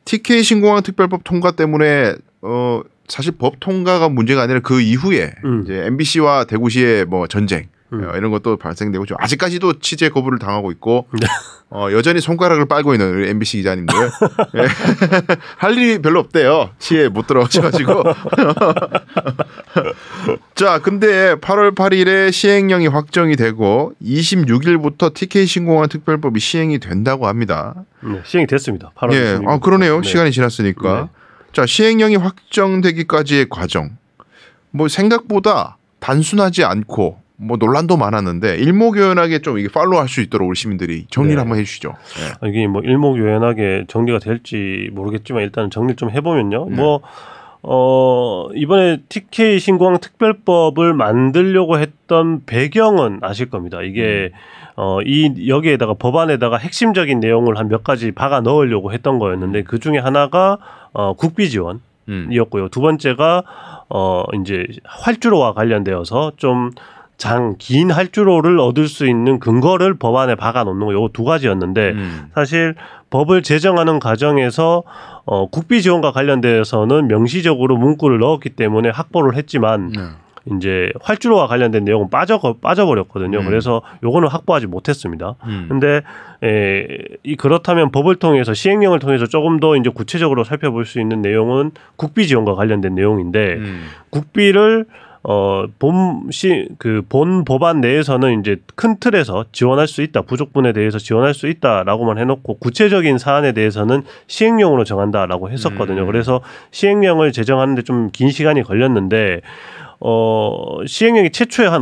TK 신공항 특별법 통과 때문에 사실 법 통과가 문제가 아니라 그 이후에 이제 MBC와 대구시의 뭐 전쟁 이런 것도 발생되고 좀 아직까지도 취재 거부를 당하고 있고 여전히 손가락을 빨고 있는 우리 MBC 기자님들 예. 할 일이 별로 없대요. 시에 못 들어가셔가지고 자 근데 8월 8일에 시행령이 확정이 되고 26일부터 TK 신공항 특별법이 시행이 된다고 합니다. 네, 시행이 됐습니다. 8월 예. 26일. 그러네요. 네. 시간이 지났으니까. 네. 자 시행령이 확정되기까지의 과정 뭐 생각보다 단순하지 않고 뭐 논란도 많았는데 일목요연하게 좀 이게 팔로우할 수 있도록 우리 시민들이 정리를 네. 한번 해주시죠. 네. 이게 뭐 일목요연하게 정리가 될지 모르겠지만 일단 정리 좀 해보면요. 이번에 TK 신공항 특별법을 만들려고 했던 배경은 아실 겁니다. 이게 여기에다가 법안에다가 핵심적인 내용을 한 몇 가지 박아 넣으려고 했던 거였는데 그 중에 하나가 국비 지원이었고요. 두 번째가 이제 활주로와 관련되어서 좀 긴 활주로를 얻을 수 있는 근거를 법안에 박아 놓는 거 요 두 가지였는데 사실 법을 제정하는 과정에서 국비 지원과 관련돼서는 명시적으로 문구를 넣었기 때문에 확보를 했지만 이제 활주로와 관련된 내용은 빠져버렸거든요. 그래서 요거는 확보하지 못했습니다. 근데 그렇다면 법을 통해서 시행령을 통해서 조금 더 이제 구체적으로 살펴볼 수 있는 내용은 국비 지원과 관련된 내용인데 국비를 본 법안 내에서는 이제 큰 틀에서 지원할 수 있다. 부족분에 대해서 지원할 수 있다라고만 해놓고 구체적인 사안에 대해서는 시행령으로 정한다라고 했었거든요. 그래서 시행령을 제정하는데 좀 긴 시간이 걸렸는데 시행령이 최초에 한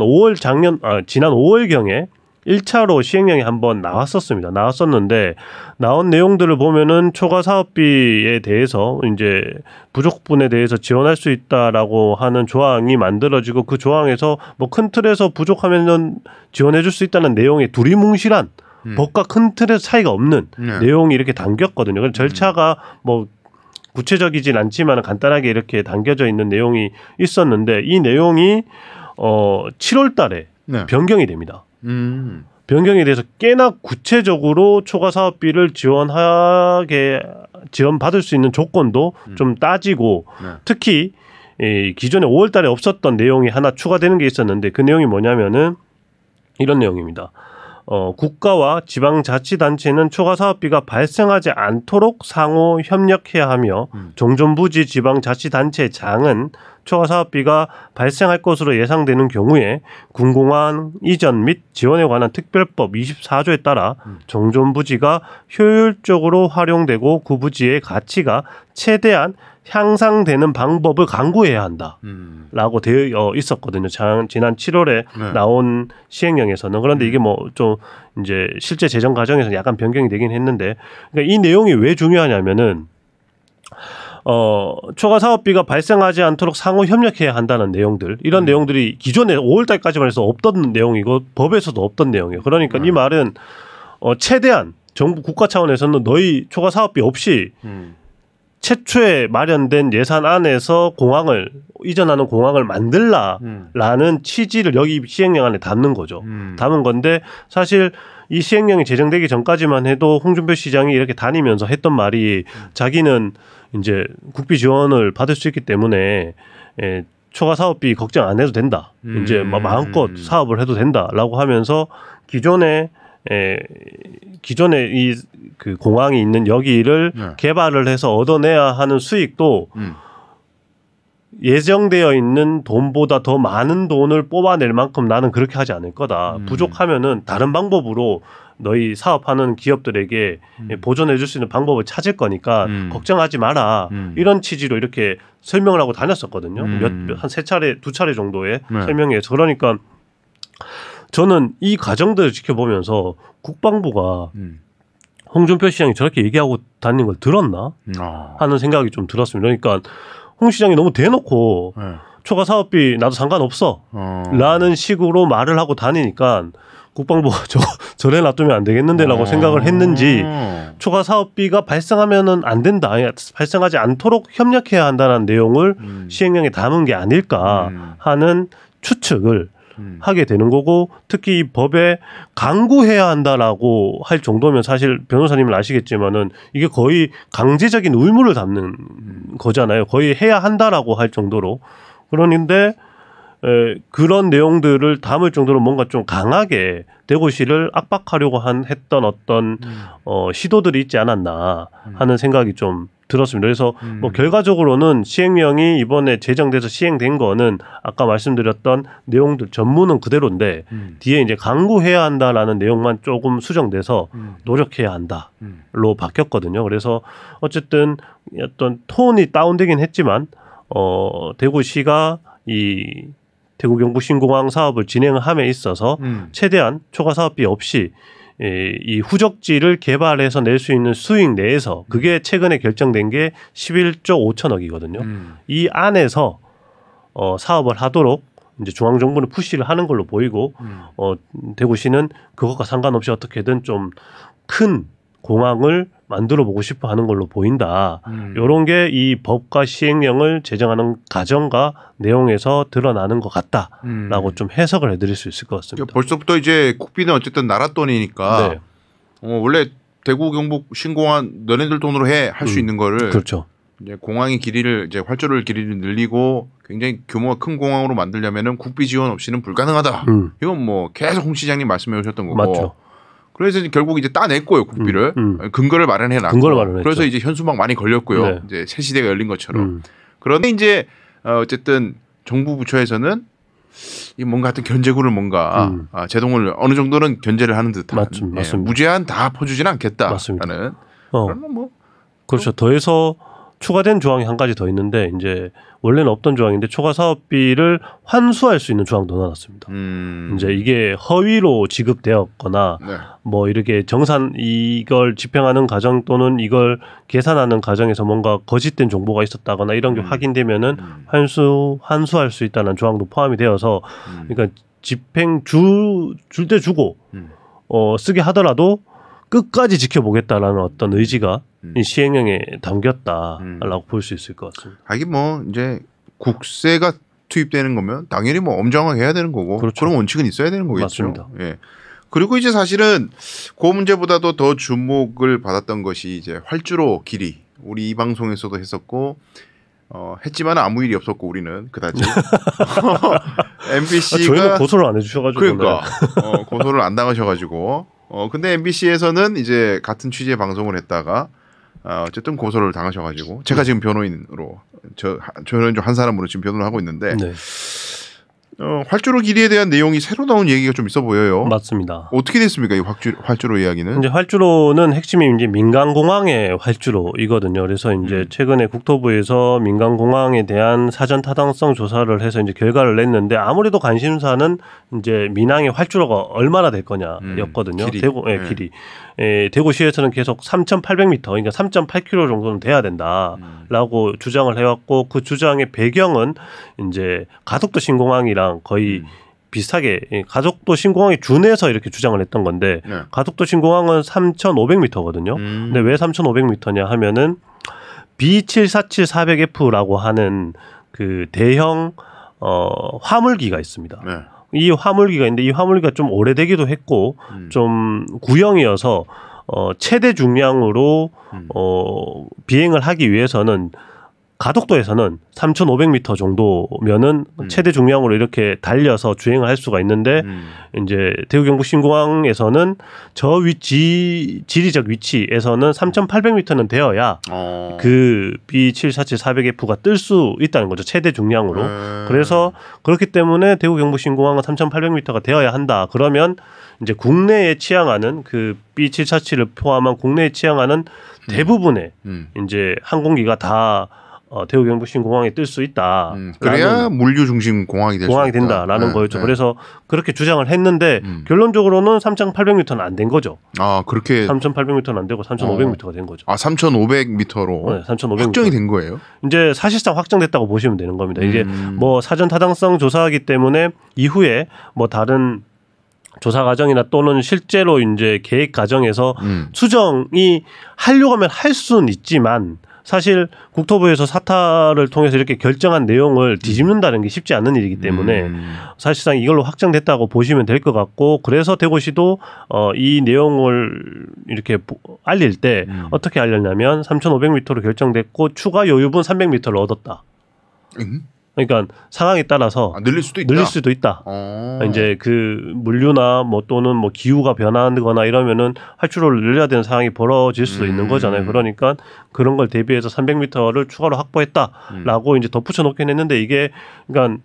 지난 5월경에 1차로 시행령이 한번 나왔었는데 나온 내용들을 보면은 초과 사업비에 대해서 이제 부족분에 대해서 지원할 수 있다라고 하는 조항이 만들어지고 그 조항에서 뭐 큰 틀에서 부족하면은 지원해 줄 수 있다는 내용의 두리뭉실한 법과 큰 틀에서 차이가 없는 내용이 이렇게 담겼거든요. 그래서 절차가 뭐 구체적이진 않지만 간단하게 이렇게 담겨져 있는 내용이 있었는데 이 내용이 7월 달에 변경이 됩니다. 변경에 대해서 꽤나 구체적으로 초과 사업비를 지원받을 수 있는 조건도 좀 따지고 특히 기존에 5월 달에 없었던 내용이 하나 추가되는 게 있었는데 그 내용이 뭐냐면은 이런 내용입니다. 국가와 지방자치단체는 초과 사업비가 발생하지 않도록 상호 협력해야 하며 종전부지 지방자치단체장은 초과 사업비가 발생할 것으로 예상되는 경우에 군공항 이전 및 지원에 관한 특별법 24조에 따라 종전부지가 효율적으로 활용되고 그 부지의 가치가 최대한 향상되는 방법을 강구해야 한다라고 되어 있었거든요. 지난 7월에 나온 시행령에서는. 그런데 이게 뭐 좀 이제 실제 제정 과정에서 약간 변경이 되긴 했는데 그러니까 이 내용이 왜 중요하냐면은 초과 사업비가 발생하지 않도록 상호 협력해야 한다는 내용들 이런 내용들이 기존에 5월 달까지만 해서 없던 내용이고 법에서도 없던 내용이에요. 그러니까 이 말은 최대한 정부 국가 차원에서는 너희 초과 사업비 없이 최초에 마련된 예산 안에서 공항을 이전하는 공항을 만들라라는 취지를 여기 시행령 안에 담는 거죠. 담은 건데 사실 이 시행령이 제정되기 전까지만 해도 홍준표 시장이 이렇게 다니면서 했던 말이 자기는 이제 국비 지원을 받을 수 있기 때문에 초과 사업비 걱정 안 해도 된다. 이제 마음껏 사업을 해도 된다라고 하면서 기존에 이 그 공항이 있는 여기를 개발을 해서 얻어내야 하는 수익도 예정되어 있는 돈보다 더 많은 돈을 뽑아낼 만큼 나는 그렇게 하지 않을 거다. 부족하면은 다른 방법으로 너희 사업하는 기업들에게 보존해 줄 수 있는 방법을 찾을 거니까 걱정하지 마라. 이런 취지로 이렇게 설명을 하고 다녔었거든요. 한 3차례, 2차례 정도의 설명에서. 그러니까 저는 이 과정들을 지켜보면서 국방부가 홍준표 시장이 저렇게 얘기하고 다니는 걸 들었나 하는 생각이 좀 들었습니다. 그러니까 홍 시장이 너무 대놓고 초과 사업비 나도 상관없어 라는 식으로 말을 하고 다니니까 국방부가 저래 놔두면 안 되겠는데라고 생각을 했는지 초과 사업비가 발생하면은 안 된다. 발생하지 않도록 협력해야 한다는 내용을 시행령에 담은 게 아닐까 하는 추측을 하게 되는 거고 특히 이 법에 강구해야 한다라고 할 정도면 사실 변호사님은 아시겠지만은 이게 거의 강제적인 의무를 담는 거잖아요. 거의 해야 한다라고 할 정도로 그러는데 그런 내용들을 담을 정도로 뭔가 좀 강하게 대구시를 압박하려고 했던 어떤 시도들이 있지 않았나 하는 생각이 좀 들었습니다. 그래서 뭐 결과적으로는 시행령이 이번에 제정돼서 시행된 거는 아까 말씀드렸던 내용들 전문은 그대로인데 뒤에 이제 강구해야 한다라는 내용만 조금 수정돼서 노력해야 한다로 바뀌었거든요. 그래서 어쨌든 어떤 톤이 다운되긴 했지만 대구시가 이 대구 경북 신공항 사업을 진행함에 있어서 최대한 초과 사업비 없이 이 후적지를 개발해서 낼 수 있는 수익 내에서 그게 최근에 결정된 게 11조 5천억이거든요. 이 안에서 사업을 하도록 이제 중앙 정부는 푸시를 하는 걸로 보이고 대구시는 그것과 상관없이 어떻게든 좀 큰 공항을 만들어 보고 싶어 하는 걸로 보인다. 이런 게 이 법과 시행령을 제정하는 과정과 내용에서 드러나는 것 같다라고 좀 해석을 해드릴 수 있을 것 같습니다. 벌써부터 이제 국비는 어쨌든 나라 돈이니까 네. 원래 대구 경북 신공항 너네들 돈으로 해 할 수 있는 거를 그렇죠. 이제 공항의 길이를 이제 활주로를 길이를 늘리고 굉장히 규모가 큰 공항으로 만들려면은 국비 지원 없이는 불가능하다. 이건 뭐 계속 홍 시장님 말씀해 오셨던 거고. 맞죠. 그래서 이제 결국 이제 따냈고요 국비를 근거를 마련해놨고 근거를 마련했죠. 그래서 이제 현수막 많이 걸렸고요. 네. 이제 새 시대가 열린 것처럼. 그런데 이제 어쨌든 정부 부처에서는 이 뭔가 하여튼 견제구를 뭔가 제동을 어느 정도는 견제를 하는 듯한 맞습니다. 무제한 다 퍼주지는 않겠다라는 맞습니다. 그런 뭐 그렇죠. 더해서 추가된 조항이 한 가지 더 있는데 이제 원래는 없던 조항인데 초과 사업비를 환수할 수 있는 조항도 넣어놨습니다. 이제 이게 허위로 지급되었거나 네. 뭐 이렇게 정산 이걸 집행하는 과정 또는 이걸 계산하는 과정에서 뭔가 거짓된 정보가 있었다거나 이런 게 확인되면은 환수할 수 있다는 조항도 포함이 되어서 그러니까 집행 줄 때 주고 쓰게 하더라도 끝까지 지켜보겠다라는 어떤 의지가 이 시행령에 담겼다라고 볼 수 있을 것 같습니다. 이게 뭐 이제 국세가 투입되는 거면 당연히 뭐 엄정하게 해야 되는 거고 그렇죠. 그런 원칙은 있어야 되는 거겠죠. 맞습니다. 예. 그리고 이제 사실은 그 문제보다도 더 주목을 받았던 것이 이제 활주로 길이. 우리 이 방송에서도 했었고 했지만 아무 일이 없었고 우리는 그다지 MBC가 저희는 고소를 안 해주셔가지고 그러니까 고소를 안 당하셔가지고 근데 MBC에서는 이제 같은 취지의 방송을 했다가 어쨌든 고소를 당하셔가지고 제가 지금 변호인으로 저는 한 사람으로 지금 변호를 하고 있는데 네. 활주로 길이에 대한 내용이 새로 나온 얘기가 좀 있어 보여요. 맞습니다. 어떻게 됐습니까 이 활주로 이야기는? 이제 활주로는 핵심이 이제 민간공항의 활주로이거든요. 그래서 이제 최근에 국토부에서 민간공항에 대한 사전 타당성 조사를 해서 이제 결과를 냈는데 아무래도 관심사는 이제 민항의 활주로가 얼마나 될 거냐였거든요. 길이. 길이. 대구시에서는 계속 3,800m, 그러니까 3.8km 정도는 돼야 된다라고 주장을 해왔고 그 주장의 배경은 이제 가덕도 신공항이랑 거의 비슷하게 가덕도 신공항에 준해서 이렇게 주장을 했던 건데 가덕도 신공항은 3,500m거든요. 근데 왜 3,500m냐 하면은 B747-400F라고 하는 그 대형 화물기가 있습니다. 네. 이 화물기가 있는데 이 화물기가 좀 오래되기도 했고 좀 구형이어서 최대 중량으로 비행을 하기 위해서는 가덕도에서는 3,500m 정도면은 최대 중량으로 이렇게 달려서 주행을 할 수가 있는데 이제 대구 경북 신공항에서는 저 지리적 위치에서는 3,800m는 되어야 그 B747-400F가 뜰 수 있다는 거죠. 최대 중량으로. 그래서 그렇기 때문에 대구 경북 신공항은 3,800m가 되어야 한다. 그러면 이제 국내에 취항하는 그 B747을 포함한 국내에 취항하는 대부분의 이제 항공기가 다 대구 경북 신공항에 뜰 수 있다. 그래야 물류 중심 공항이 된다라는 거였죠. 그래서 그렇게 주장을 했는데 결론적으로는 3,800m는 안 된 거죠. 그렇게 3,800m는 안 되고 3,500m가 된 거죠. 3,500m로 네, 3,500m. 확정이 된 거예요? 이제 사실상 확정됐다고 보시면 되는 겁니다. 이게 뭐 사전 타당성 조사하기 때문에 이후에 뭐 다른 조사 과정이나 또는 실제로 이제 계획 과정에서 수정이 하려고 하면 할 수는 있지만 사실 국토부에서 사타를 통해서 이렇게 결정한 내용을 뒤집는다는 게 쉽지 않은 일이기 때문에 사실상 이걸로 확정됐다고 보시면 될 것 같고 그래서 대구시도 이 내용을 이렇게 알릴 때 어떻게 알렸냐면 3,500m로 결정됐고 추가 여유분 300m를 얻었다. 그러니까 상황에 따라서 늘릴 수도 있다. 이제 그 물류나 뭐 또는 뭐 기후가 변하거나 이러면은 활주로를 늘려야 되는 상황이 벌어질 수도 있는 거잖아요. 그러니까 그런 걸 대비해서 300m를 추가로 확보했다라고 이제 덧붙여 놓긴 했는데 이게 그러니까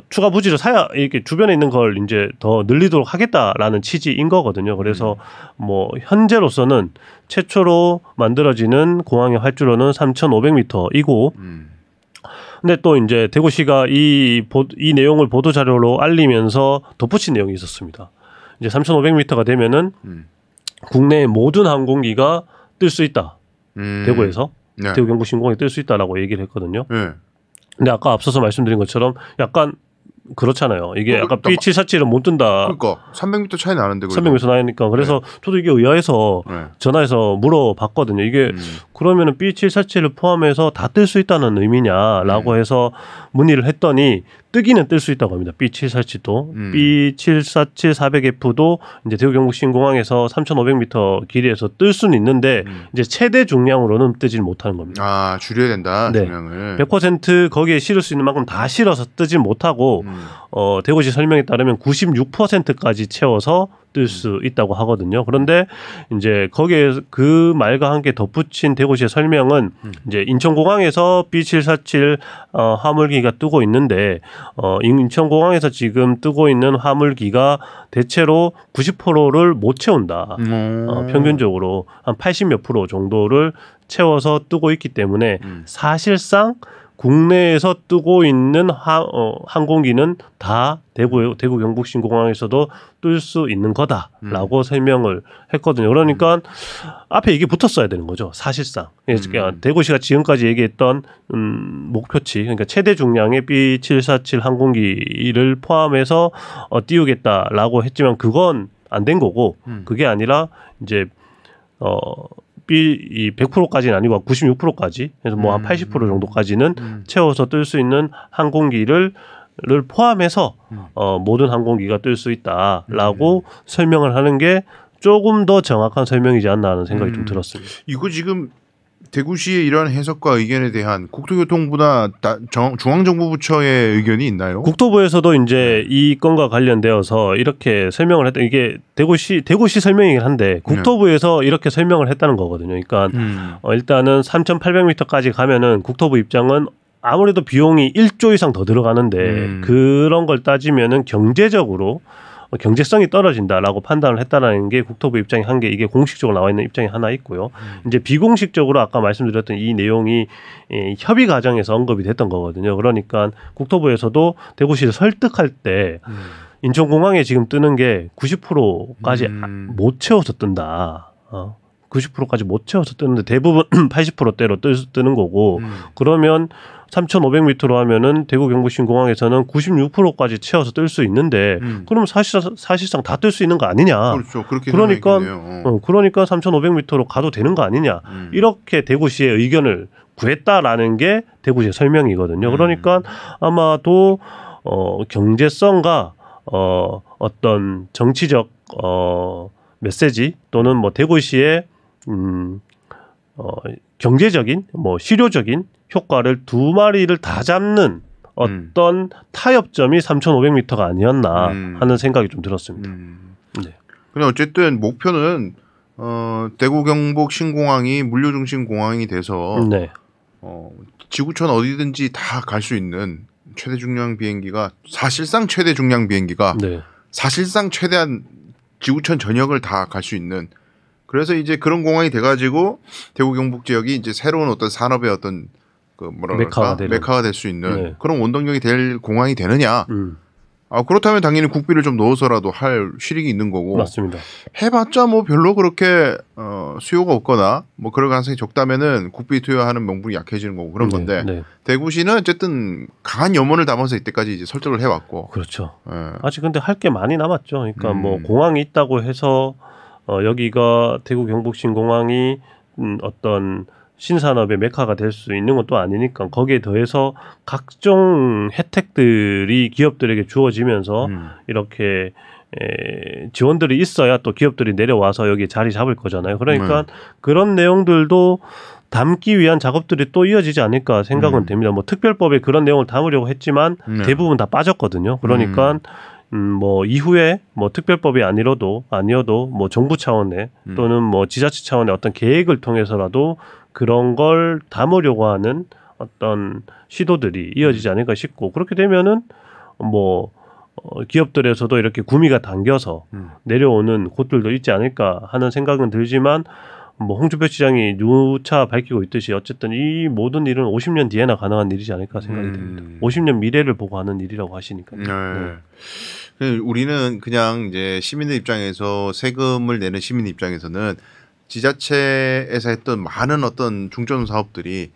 추가 부지를 사야 이렇게 주변에 있는 걸 이제 더 늘리도록 하겠다라는 취지인 거거든요. 그래서 뭐 현재로서는 최초로 만들어지는 공항의 활주로는 3,500m이고 근데 또 이제 대구시가 이 내용을 보도 자료로 알리면서 덧붙인 내용이 있었습니다. 이제 3,500m가 되면은 국내 모든 항공기가 뜰 수 있다. 대구에서 네. 대구 경북 신공항에 뜰 수 있다라고 얘기를 했거든요. 네. 근데 아까 앞서서 말씀드린 것처럼 약간 그렇잖아요. 이게 약간 B747은 못 뜬다. 그러니까 300m 차이 나는데 300m 나니까 그래서 저도 이게 의아해서 전화해서 물어봤거든요. 이게 그러면은 B747을 포함해서 다 뜰 수 있다는 의미냐라고 해서 문의를 했더니 뜨기는 뜰 수 있다고 합니다. B747도 B747 400F도 이제 대구 경북 신공항에서 3,500m 길이에서 뜰 수는 있는데 이제 최대 중량으로는 뜨질 못하는 겁니다. 아 줄여야 된다. 네. 중량을 100% 거기에 실을 수 있는 만큼 다 실어서 뜨질 못하고 대구시 설명에 따르면 96%까지 채워서 뜰 수 있다고 하거든요. 그런데 이제 거기에 그 말과 함께 덧붙인 대구시의 설명은 이제 인천공항에서 B747 화물기가 뜨고 있는데 인천공항에서 지금 뜨고 있는 화물기가 대체로 90%를 못 채운다. 평균적으로 한 80몇 프로 정도를 채워서 뜨고 있기 때문에 사실상 국내에서 뜨고 있는 항공기는 다 대구 경북 신공항에서도 뜰 수 있는 거다라고 설명을 했거든요. 그러니까 앞에 이게 붙었어야 되는 거죠. 사실상. 그러니까 대구시가 지금까지 얘기했던 목표치, 그러니까 최대 중량의 B747 항공기를 포함해서 띄우겠다라고 했지만 그건 안 된 거고 그게 아니라 이제 이 100%까지는 아니고 96%까지 그래서 뭐 한 80% 정도까지는 채워서 뜰 수 있는 항공기를 포함해서 모든 항공기가 뜰 수 있다라고 설명을 하는 게 조금 더 정확한 설명이지 않나 하는 생각이 좀 들었습니다. 이거 지금 대구시의 이러한 해석과 의견에 대한 국토교통부나 중앙정부부처의 의견이 있나요? 국토부에서도 이제 이 건과 관련되어서 이렇게 설명을 했다. 이게 대구시 설명이긴 한데 국토부에서 이렇게 설명을 했다는 거거든요. 그러니까 일단은 3,800m까지 가면은 국토부 입장은 아무래도 비용이 1조 이상 더 들어가는데 그런 걸 따지면은 경제성이 떨어진다라고 판단을 했다라는 게 국토부 입장이 한 게 이게 공식적으로 나와 있는 입장이 하나 있고요. 이제 비공식적으로 아까 말씀드렸던 이 내용이 협의 과정에서 언급이 됐던 거거든요. 그러니까 국토부에서도 대구시를 설득할 때 인천공항에 지금 뜨는 게 90%까지 못 채워서 뜬다. 90%까지 못 채워서 뜨는데 대부분 80%대로 뜨는 거고 그러면 3,500m로 하면은 대구 경북 신공항에서는 96%까지 채워서 뜰 수 있는데 그러면 사실상 다 뜰 수 있는 거 아니냐. 그렇죠. 그렇게 그러니까 3,500m로 가도 되는 거 아니냐. 이렇게 대구시의 의견을 구했다라는 게 대구시의 설명이거든요. 그러니까 아마도 경제성과 어떤 정치적 메시지 또는 뭐 대구시의 경제적인 뭐 실효적인 효과를 두 마리를 다 잡는 어떤 타협점이 3,500m가 아니었나 하는 생각이 좀 들었습니다. 네. 근데 어쨌든 목표는 대구 경북 신공항이 물류 중심 공항이 돼서 네. 지구촌 어디든지 다 갈 수 있는 최대 중량 비행기가 사실상 최대 중량 비행기가 네. 사실상 최대한 지구촌 전역을 다 갈 수 있는 그래서 이제 그런 공항이 돼가지고 대구 경북 지역이 이제 새로운 어떤 산업의 어떤 그 뭐라 그럴까 메카가 될 수 있는 네. 그런 원동력이 될 공항이 되느냐 그렇다면 당연히 국비를 좀 넣어서라도 할 실익이 있는 거고. 맞습니다. 해봤자 뭐 별로 그렇게 수요가 없거나 뭐 그럴 가능성이 적다면은 국비 투여하는 명분이 약해지는 거고 그런 건데 네. 대구시는 어쨌든 강한 염원을 담아서 이때까지 이제 설득을 해왔고. 그렇죠. 예. 아직 근데 할 게 많이 남았죠. 그러니까 뭐 공항이 있다고 해서 여기가 대구 경북 신공항이 어떤 신산업의 메카가 될 수 있는 것도 아니니까 거기에 더해서 각종 혜택들이 기업들에게 주어지면서 이렇게 지원들이 있어야 또 기업들이 내려와서 여기 자리 잡을 거잖아요. 그러니까 그런 내용들도 담기 위한 작업들이 또 이어지지 않을까 생각은 됩니다. 뭐 특별법에 그런 내용을 담으려고 했지만 대부분 다 빠졌거든요. 그러니까 뭐 이후에 뭐 특별법이 아니어도 뭐 정부 차원의 또는 뭐 지자체 차원의 어떤 계획을 통해서라도 그런 걸 담으려고 하는 어떤 시도들이 이어지지 않을까 싶고 그렇게 되면은 뭐 기업들에서도 이렇게 구미가 당겨서 내려오는 곳들도 있지 않을까 하는 생각은 들지만 뭐 홍준표 시장이 누차 밝히고 있듯이 어쨌든 이 모든 일은 50년 뒤에나 가능한 일이지 않을까 생각이 됩니다. 50년 미래를 보고 하는 일이라고 하시니까요. 네. 우리는 그냥 이제 시민의 입장에서 세금을 내는 시민의 입장에서는 지자체에서 했던 많은 어떤 중점 사업들이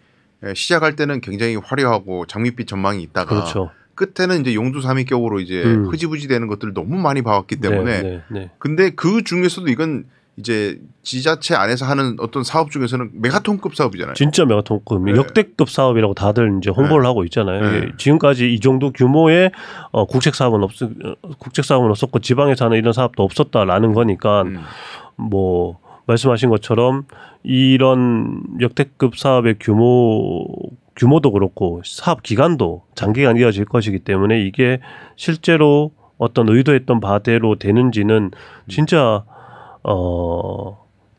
시작할 때는 굉장히 화려하고 장밋빛 전망이 있다가 그렇죠. 끝에는 이제 용두사미격으로 이제 흐지부지 되는 것들을 너무 많이 봐왔기 때문에 근데 그 중에서도 이건 이제 지자체 안에서 하는 어떤 사업 중에서는 메가톤급 사업이잖아요. 진짜 메가톤급, 역대급 사업이라고 다들 이제 홍보를 하고 있잖아요. 지금까지 이 정도 규모의 국책 사업은 없었고 지방에서 하는 이런 사업도 없었다라는 거니까 뭐 말씀하신 것처럼 이런 역대급 사업의 규모도 그렇고 사업 기간도 장기간 이어질 것이기 때문에 이게 실제로 어떤 의도했던 바대로 되는지는 진짜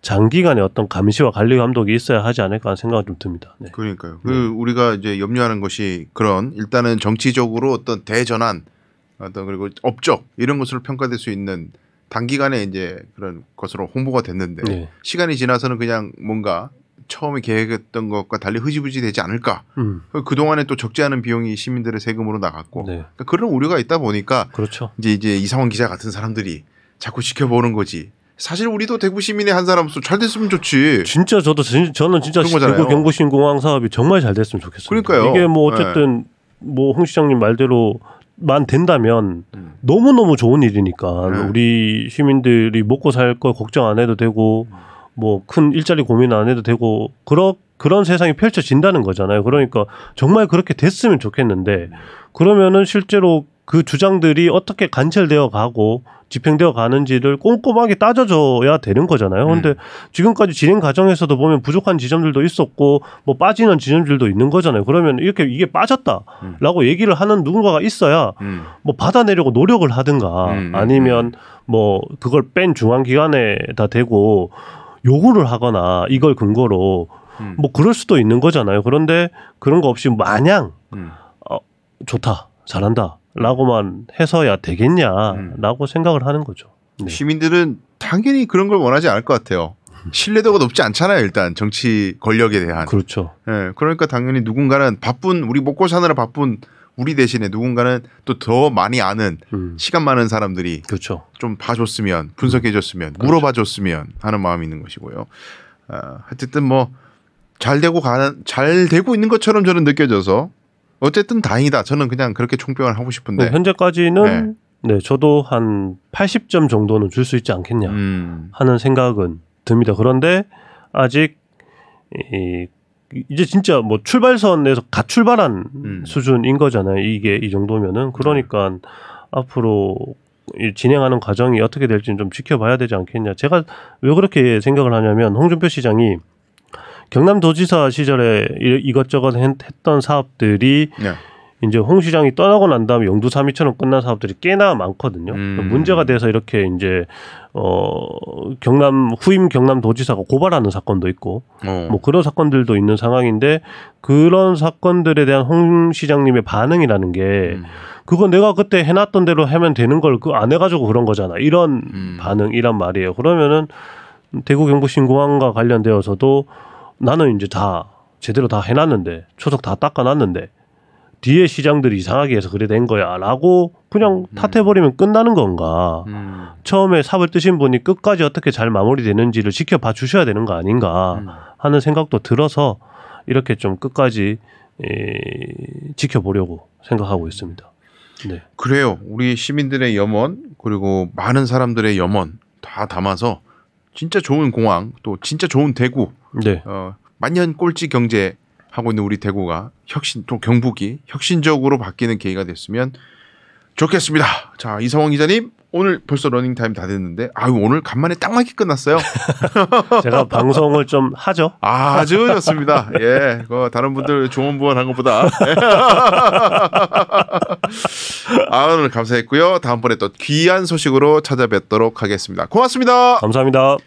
장기간의 어떤 감시와 관리 감독이 있어야 하지 않을까 하는 생각이 좀 듭니다. 네. 그러니까요. 우리가 이제 염려하는 것이 그런 일단은 정치적으로 어떤 대전환 어떤 그리고 업적 이런 것으로 평가될 수 있는 단기간에 이제 그런 것으로 홍보가 됐는데 시간이 지나서는 그냥 뭔가 처음에 계획했던 것과 달리 흐지부지 되지 않을까. 그동안에 또 적지 않은 비용이 시민들의 세금으로 나갔고 그러니까 그런 우려가 있다 보니까 그렇죠. 이제 이상원 기자 같은 사람들이 자꾸 지켜보는 거지. 사실 우리도 대구 시민의 한 사람으로서 잘 됐으면 좋지. 진짜 저는 진짜 대구 경부신공항 사업이 정말 잘 됐으면 좋겠어요. 그러니까요. 이게 뭐 어쨌든 뭐 홍 시장님 말대로만 된다면 너무너무 좋은 일이니까 우리 시민들이 먹고 살 거 걱정 안 해도 되고 뭐 큰 일자리 고민 안 해도 되고 그런 세상이 펼쳐진다는 거잖아요. 그러니까 정말 그렇게 됐으면 좋겠는데 그러면은 실제로 그 주장들이 어떻게 관철되어 가고 집행되어 가는지를 꼼꼼하게 따져줘야 되는 거잖아요. 그런데 지금까지 진행 과정에서도 보면 부족한 지점들도 있었고 뭐 빠지는 지점들도 있는 거잖아요. 그러면 이게 빠졌다라고 얘기를 하는 누군가가 있어야 뭐 받아내려고 노력을 하든가 아니면 뭐 그걸 뺀 중앙기관에다 대고 요구를 하거나 이걸 근거로 뭐 그럴 수도 있는 거잖아요. 그런데 그런 거 없이 마냥 좋다, 잘한다 라고만 해서야 되겠냐라고 생각을 하는 거죠. 네. 시민들은 당연히 그런 걸 원하지 않을 것 같아요. 신뢰도가 높지 않잖아요. 일단 정치 권력에 대한. 그렇죠. 네, 그러니까 당연히 누군가는 우리 먹고 사느라 바쁜 우리 대신에 누군가는 또 더 많이 아는 시간 많은 사람들이 그렇죠. 좀 봐줬으면 분석해줬으면 물어봐줬으면 하는 마음이 있는 것이고요. 어쨌든 뭐 잘 되고 있는 것처럼 저는 느껴져서 어쨌든 다행이다. 저는 그냥 그렇게 총평을 하고 싶은데 현재까지는 저도 한 80점 정도는 줄 수 있지 않겠냐 하는 생각은 듭니다. 그런데 아직 이제 진짜 뭐 출발선에서 갓 출발한 수준인 거잖아요. 이게 이 정도면은 그러니까 앞으로 진행하는 과정이 어떻게 될지는 좀 지켜봐야 되지 않겠냐. 제가 왜 그렇게 생각을 하냐면 홍준표 시장이 경남도지사 시절에 이것저것 했던 사업들이 이제 홍 시장이 떠나고 난 다음에 영두삼이처럼 끝난 사업들이 꽤나 많거든요. 문제가 돼서 이렇게 이제 후임 경남도지사가 고발하는 사건도 있고 뭐 그런 사건들도 있는 상황인데 그런 사건들에 대한 홍 시장님의 반응이라는 게 그거 내가 그때 해놨던 대로 하면 되는 걸 그거 안 해가지고 그런 거잖아. 이런 반응이란 말이에요. 그러면은 대구 경북 신공항과 관련되어서도 나는 이제 다 제대로 다 해놨는데 초석 다 닦아놨는데 뒤에 시장들이 이상하게 해서 그래 된 거야라고 그냥 탓해버리면 끝나는 건가? 처음에 삽을 뜨신 분이 끝까지 어떻게 잘 마무리되는지를 지켜봐 주셔야 되는 거 아닌가 하는 생각도 들어서 이렇게 좀 끝까지 지켜보려고 생각하고 있습니다. 네. 그래요. 우리 시민들의 염원 그리고 많은 사람들의 염원 다 담아서 진짜 좋은 공항 또 진짜 좋은 대구 네. 만년 꼴찌 경제 하고 있는 우리 대구가 또 경북이 혁신적으로 바뀌는 계기가 됐으면 좋겠습니다. 자, 이성원 기자님 오늘 벌써 러닝타임 다 됐는데 오늘 간만에 딱 맞게 끝났어요. 제가 방송을 좀 하죠. 아주 좋습니다. 예, 다른 분들 조언부원한 것보다 오늘 감사했고요. 다음번에 또 귀한 소식으로 찾아뵙도록 하겠습니다. 고맙습니다. 감사합니다.